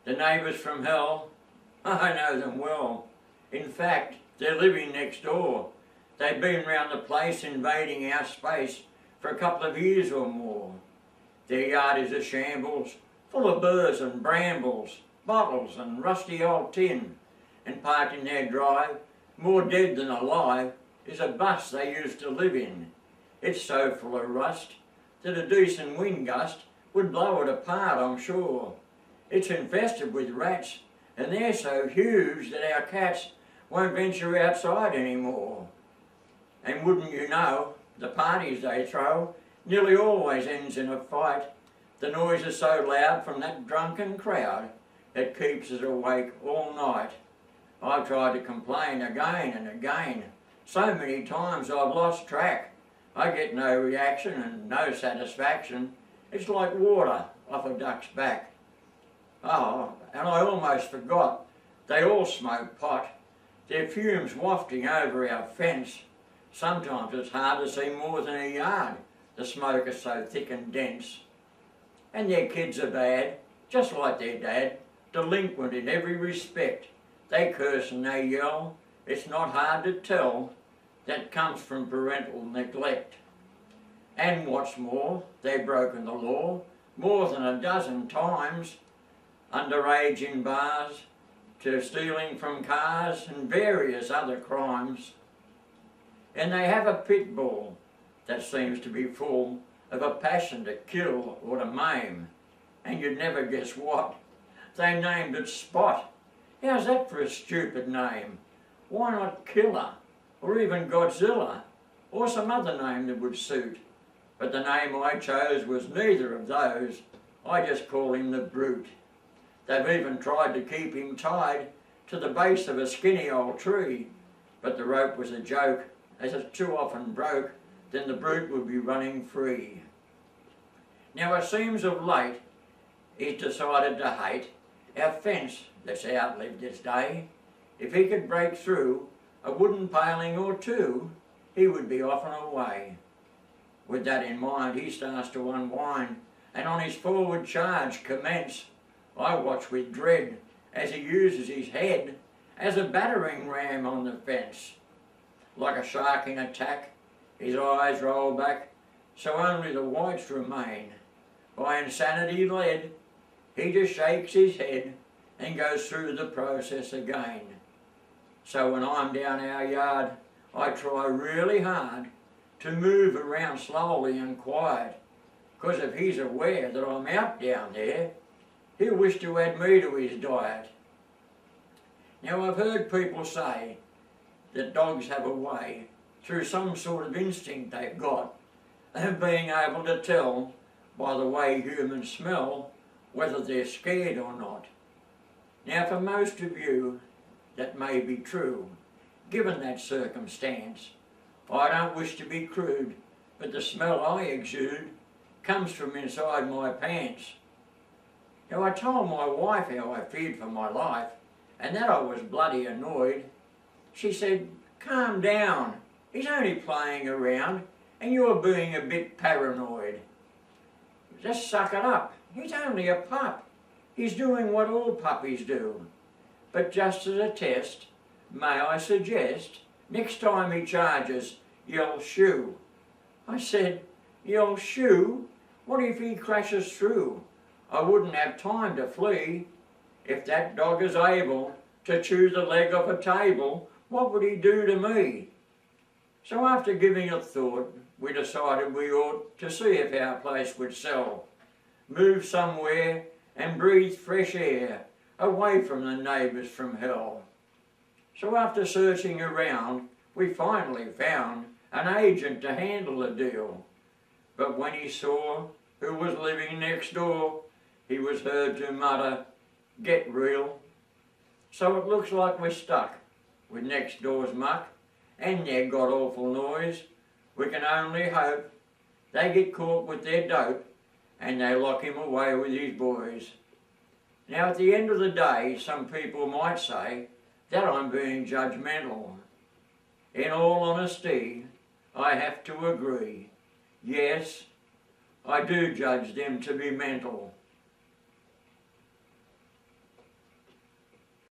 The neighbours from hell, I know them well. In fact, they're living next door. They've been round the place invading our space for a couple of years or more. Their yard is a shambles, full of burrs and brambles, bottles and rusty old tin, and parked in their drive, more dead than alive, is a bus they used to live in. It's so full of rust that a decent wind gust would blow it apart, I'm sure. It's infested with rats, and they're so huge that our cats won't venture outside anymore. And wouldn't you know, the parties they throw nearly always ends in a fight. The noise is so loud from that drunken crowd, it keeps us awake all night. I've tried to complain again and again. So many times I've lost track. I get no reaction and no satisfaction. It's like water off a duck's back. Oh, and I almost forgot. They all smoke pot. Their fumes wafting over our fence. Sometimes it's hard to see more than a yard. The smoke is so thick and dense. And their kids are bad, just like their dad, delinquent in every respect. They curse and they yell. It's not hard to tell. That comes from parental neglect. And what's more, they've broken the law more than a dozen times. Underage in bars, to stealing from cars and various other crimes. And they have a pit bull that seems to be full of a passion to kill or to maim. And you'd never guess what. They named it Spot. How's that for a stupid name? Why not Killer, or even Godzilla, or some other name that would suit? But the name I chose was neither of those. I just call him the Brute. They've even tried to keep him tied to the base of a skinny old tree, but the rope was a joke, as it too often broke, then the Brute would be running free. Now it seems of late he's decided to hate our fence that's outlived its day. If he could break through a wooden paling or two, he would be off and away. With that in mind, he starts to unwind, and on his forward charge commence. I watch with dread as he uses his head as a battering ram on the fence. Like a shark in attack, his eyes roll back, so only the whites remain. By insanity led, he just shakes his head and goes through the process again. So when I'm down our yard, I try really hard to move around slowly and quiet, because if he's aware that I'm out down there, he'll wish to add me to his diet. Now I've heard people say that dogs have a way, through some sort of instinct they've got, of being able to tell by the way humans smell whether they're scared or not. Now for most of you, that may be true, given that circumstance. I don't wish to be crude, but the smell I exude comes from inside my pants. Now I told my wife how I feared for my life, and that I was bloody annoyed. She said, "Calm down, he's only playing around, and you're being a bit paranoid. Just suck it up, he's only a pup. He's doing what all puppies do. But just as a test, may I suggest, next time he charges, yell shoo." I said, "Yell shoo? What if he crashes through? I wouldn't have time to flee. If that dog is able to chew the leg off a table, what would he do to me?" So after giving it thought, we decided we ought to see if our place would sell. Move somewhere and breathe fresh air, away from the neighbours from hell. So after searching around, we finally found an agent to handle the deal. But when he saw who was living next door, he was heard to mutter, "Get real." So it looks like we're stuck with next door's muck and their god-awful noise. We can only hope they get caught with their dope and they lock him away with his boys. Now at the end of the day, some people might say that I'm being judgmental. In all honesty, I have to agree. Yes, I do judge them to be mental.